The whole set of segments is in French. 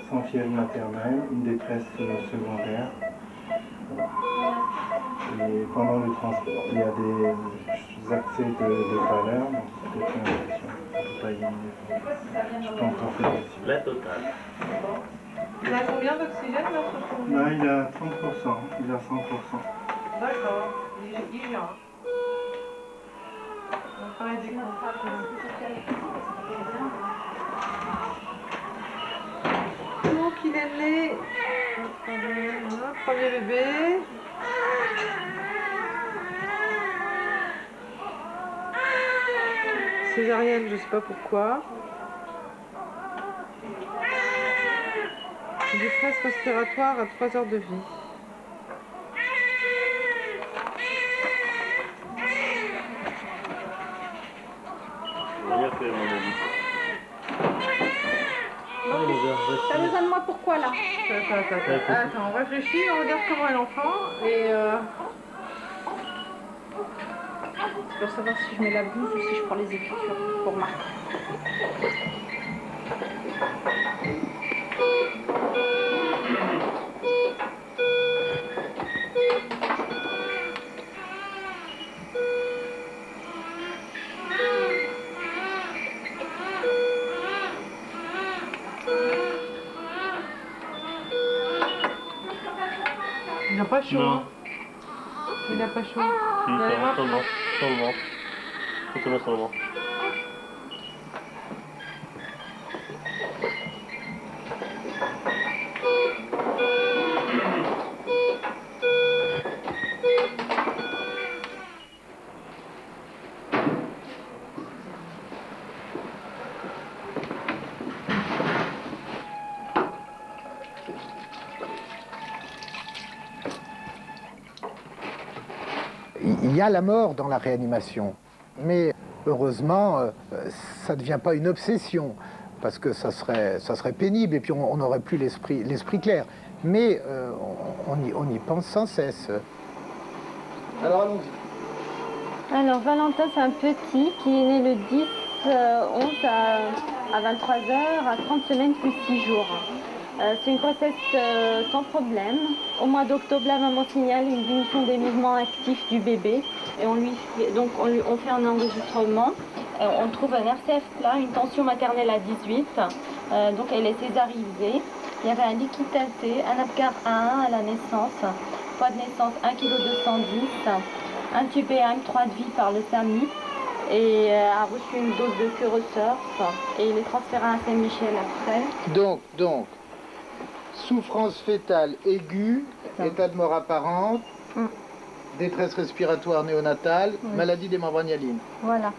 Sans fièvre maternelle, une détresse secondaire. Et pendant le transport, il y a des accès de pâleur, donc c'est une infection. Je ne peux pas éliminer. Je peux encore faire aussi. La totale. Il a combien d'oxygène là sur son... Là, il a 30%, il a 100%. D'accord, il est bien. On va faire des donc il est né, premier bébé. Césarienne, je sais pas pourquoi. Détresse respiratoire à 3 heures de vie. T'as besoin de moi pourquoi là? Attends, on réfléchit, on regarde comment est l'enfant et Pour savoir si je mets la blouse ou si je prends les écritures pour Marc. il n'a pas chaud. Non. Il n'a pas chaud. Si, Il a les mains sur le ventre. Sur le ventre. Faut te mettre sur le ventre. Il y a la mort dans la réanimation, mais heureusement, ça ne devient pas une obsession, parce que ça serait pénible, et puis on n'aurait plus l'esprit clair. Mais on y pense sans cesse. Alors allons-y. Alors Valentin, c'est un petit qui est né le 10-11 à 23h, à 30 semaines plus 6 jours. C'est une grossesse sans problème. Au mois d'octobre, la maman signale une diminution des mouvements actifs du bébé. Et on fait un enregistrement. On trouve un RCF plat, une tension maternelle à 18. Donc elle est césarisée. Il y avait un liquide teinté, un Apgar 1 à la naissance. Poids de naissance 1,210 kg. Intubé à M3 de vie par le SAMU. Et a reçu une dose de Curesurf. Et il est transféré à Saint-Michel après. Donc, souffrance fœtale aiguë, état de mort apparente, détresse respiratoire néonatale, maladie des membranes hyalines. Voilà.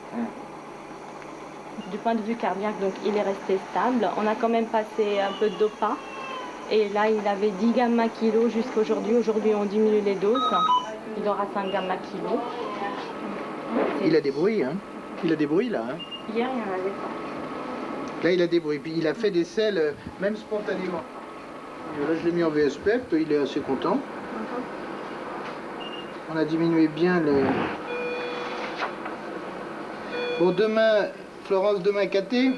Du point de vue cardiaque, donc il est resté stable. On a quand même passé un peu de dopa. Et là, il avait 10 gamma kilos jusqu'aujourd'hui. Aujourd'hui, on diminue les doses. Il aura 5 gamma kilos. Il a des bruits, hein. Il a des bruits, là. Hein. Hier, il n'y en avait pas. Là, il a des bruits. Puis il a fait des selles, même spontanément. Là, je l'ai mis en VSPEP, il est assez content. On a diminué bien le... Bon, demain, Florence, demain cathé.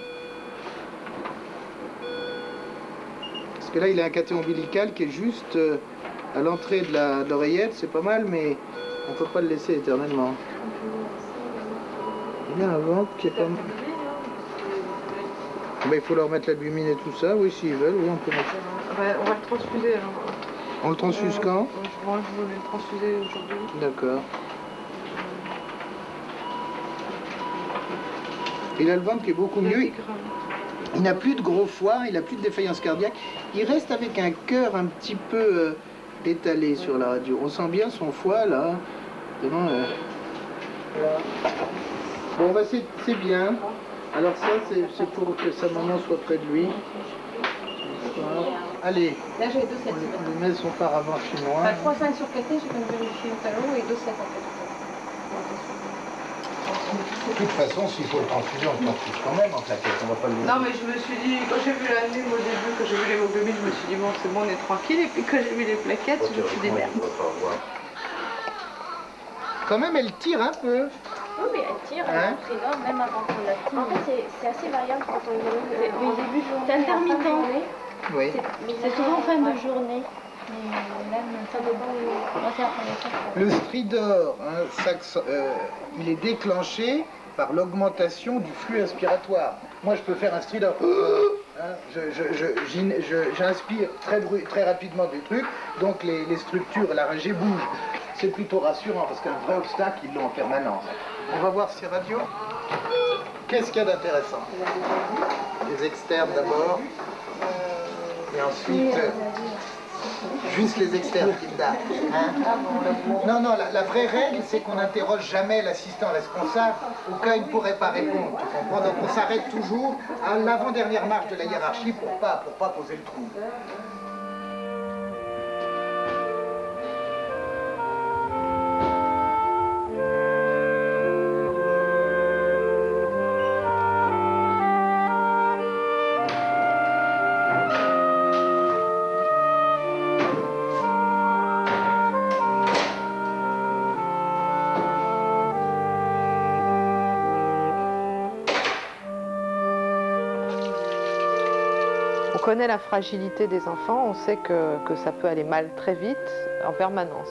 Parce que là, il a un cathé ombilical qui est juste à l'entrée de l'oreillette, c'est pas mal, mais on peut pas le laisser éternellement. Il y a un ventre qui est pas mal. Ben, il faut leur mettre l'albumine et tout ça, oui, s'ils veulent, oui, on peut mettre. On va le transfuser alors. On le transfuse quand? Je vais le transfuser aujourd'hui. D'accord. Il a le ventre qui est beaucoup mieux. Il n'a plus de gros foie, il n'a plus de défaillance cardiaque. Il reste avec un cœur un petit peu étalé sur la radio. On sent bien son foie là. Vraiment, voilà. Bon, bah c'est bien. Alors ça, c'est pour que sa maman soit près de lui. Allez, Là, j'ai 2,7. on lui met son paravent chinois. 3,5 sur KT, j'ai comme vérifié au talon, et 2,7 en fait. De toute façon, s'il faut le transfuser, on le transfuse quand même en plaquette. On va pas le... Non, mais je me suis dit, quand j'ai vu la nuit au début, quand j'ai vu l'hémoglobine, je me suis dit, bon, c'est bon, on est tranquille. Et puis quand j'ai vu les plaquettes, je me suis dit, merde. Quand même, elle tire un peu. Oui, mais elle tire, Hein? elle prévient même avant qu'on la tire. En fait, c'est assez variable quand on est au début de journée. C'est intermittent. Oui. C'est souvent en fin de journée. Mais même, ça dépend où on va faire pour Le stridor, hein, il est déclenché par l'augmentation du flux inspiratoire. Moi, je peux faire un stridor. Hein, j'inspire très rapidement des trucs, donc les structures, la laryngée bougent. C'est plutôt rassurant parce qu'un vrai obstacle, ils l'ont en permanence. On va voir ces radios. Qu'est-ce qu'il y a d'intéressant? Les externes d'abord. Et ensuite, juste les externes qui me donnent. Hein? Non, la vraie règle, c'est qu'on n'interroge jamais l'assistant responsable au cas où il ne pourrait pas répondre. Tu comprends? Donc on s'arrête toujours à l'avant-dernière marche de la hiérarchie pour pas poser le trou. On connaît la fragilité des enfants, on sait que ça peut aller mal très vite, en permanence.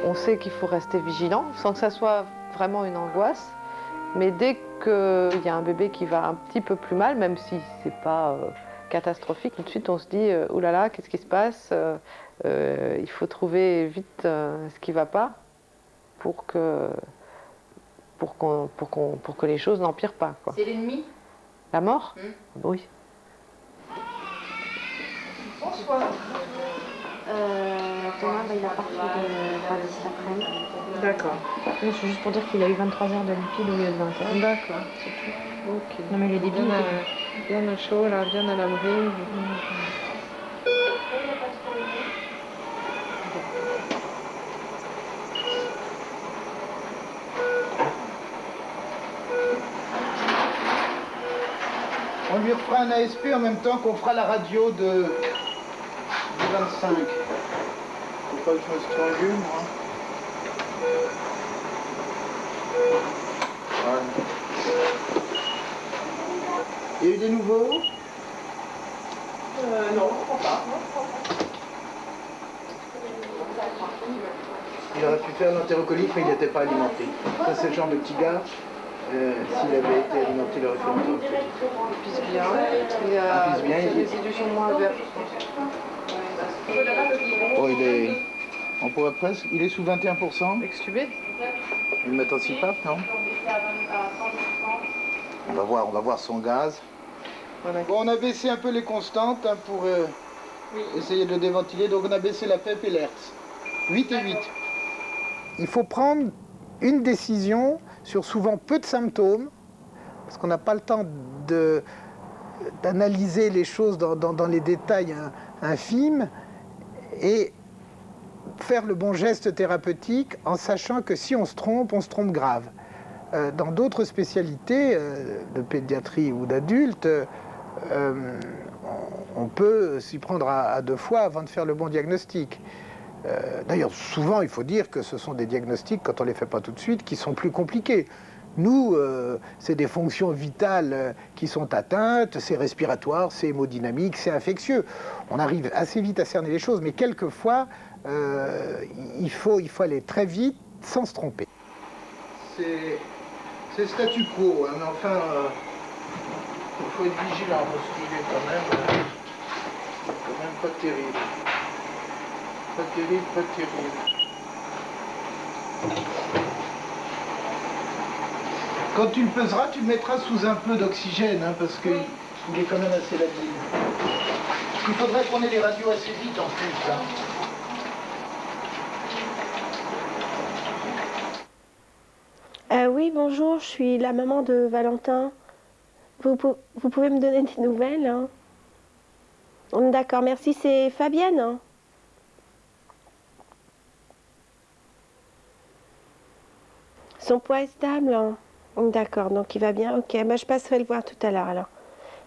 On sait qu'il faut rester vigilant, sans que ça soit vraiment une angoisse. Mais dès qu'il y a un bébé qui va un petit peu plus mal, même si c'est pas catastrophique, tout de suite on se dit « Ouh là là, qu'est-ce qui se passe ?» Il faut trouver vite ce qui ne va pas pour que les choses n'empirent pas. C'est l'ennemi? La mort? Oui. Bonsoir. Thomas, il a parti de Paris cet après-midi. D'accord. Non, c'est juste pour dire qu'il a eu 23 heures de lipides au lieu de 20 heures. D'accord, c'est tout. Ok. Non, mais le débit, Bien au chaud, là, bien à l'abri. On lui refera un ASP en même temps qu'on fera la radio du 25. Faut pas que je me strangule, moi. Voilà. Il y a eu des nouveaux? Non, je crois pas. Il aurait pu faire l'entérocolique, mais il n'était pas alimenté. Ça, c'est le genre de petit gars. S'il avait été alimenté, il aurait fait l'entérocolique. Il pisse bien. Il a des résidus sont moins verts. Oh, on pourrait presque. Il est sous 21%. Extubé? Il met en CPAP, non? On va voir son gaz. Voilà. Bon, on a baissé un peu les constantes hein, pour essayer de le déventiler. Donc on a baissé la PEP et l'Hertz. 8 et 8. Il faut prendre une décision sur souvent peu de symptômes, parce qu'on n'a pas le temps d'analyser les choses dans les détails infimes, et faire le bon geste thérapeutique en sachant que si on se trompe grave. Dans d'autres spécialités de pédiatrie ou d'adultes, on peut s'y prendre à deux fois avant de faire le bon diagnostic. D'ailleurs, souvent, il faut dire que ce sont des diagnostics, quand on ne les fait pas tout de suite, qui sont plus compliqués. Nous, c'est des fonctions vitales qui sont atteintes, c'est respiratoire, c'est hémodynamique, c'est infectieux. On arrive assez vite à cerner les choses, mais quelquefois, il faut aller très vite sans se tromper. C'est statu quo, hein, mais enfin, il faut être vigilant parce qu'il est quand même pas terrible. Pas terrible. Quand tu le peseras, tu le mettras sous un peu d'oxygène, hein, parce qu'il est quand même assez labile. Il faudrait qu'on ait les radios assez vite en plus. Hein. Oui, bonjour, je suis la maman de Valentin. Vous pouvez me donner des nouvelles, hein? D'accord, merci. C'est Fabienne, hein? Son poids est stable, hein? D'accord, donc il va bien. Ok, bah, je passerai le voir tout à l'heure alors.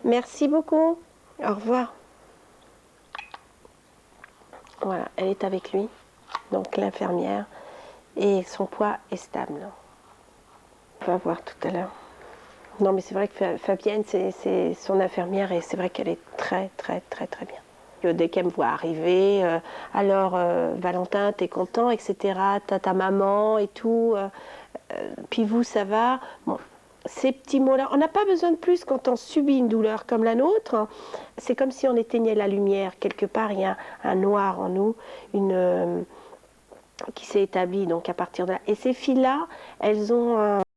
Merci beaucoup. Au revoir. Voilà, elle est avec lui, donc l'infirmière, et son poids est stable. On va voir tout à l'heure. Non, mais c'est vrai que Fabienne, c'est son infirmière, et c'est vrai qu'elle est très, très, très, très bien. Dès qu'elle me voit arriver, alors Valentin, t'es content, etc. T'as ta maman et tout. Puis vous, ça va. Bon, ces petits mots-là, on n'a pas besoin de plus quand on subit une douleur comme la nôtre. C'est comme si on éteignait la lumière. Quelque part, il y a un noir en nous, qui s'est établi donc à partir de là. Et ces filles-là, elles ont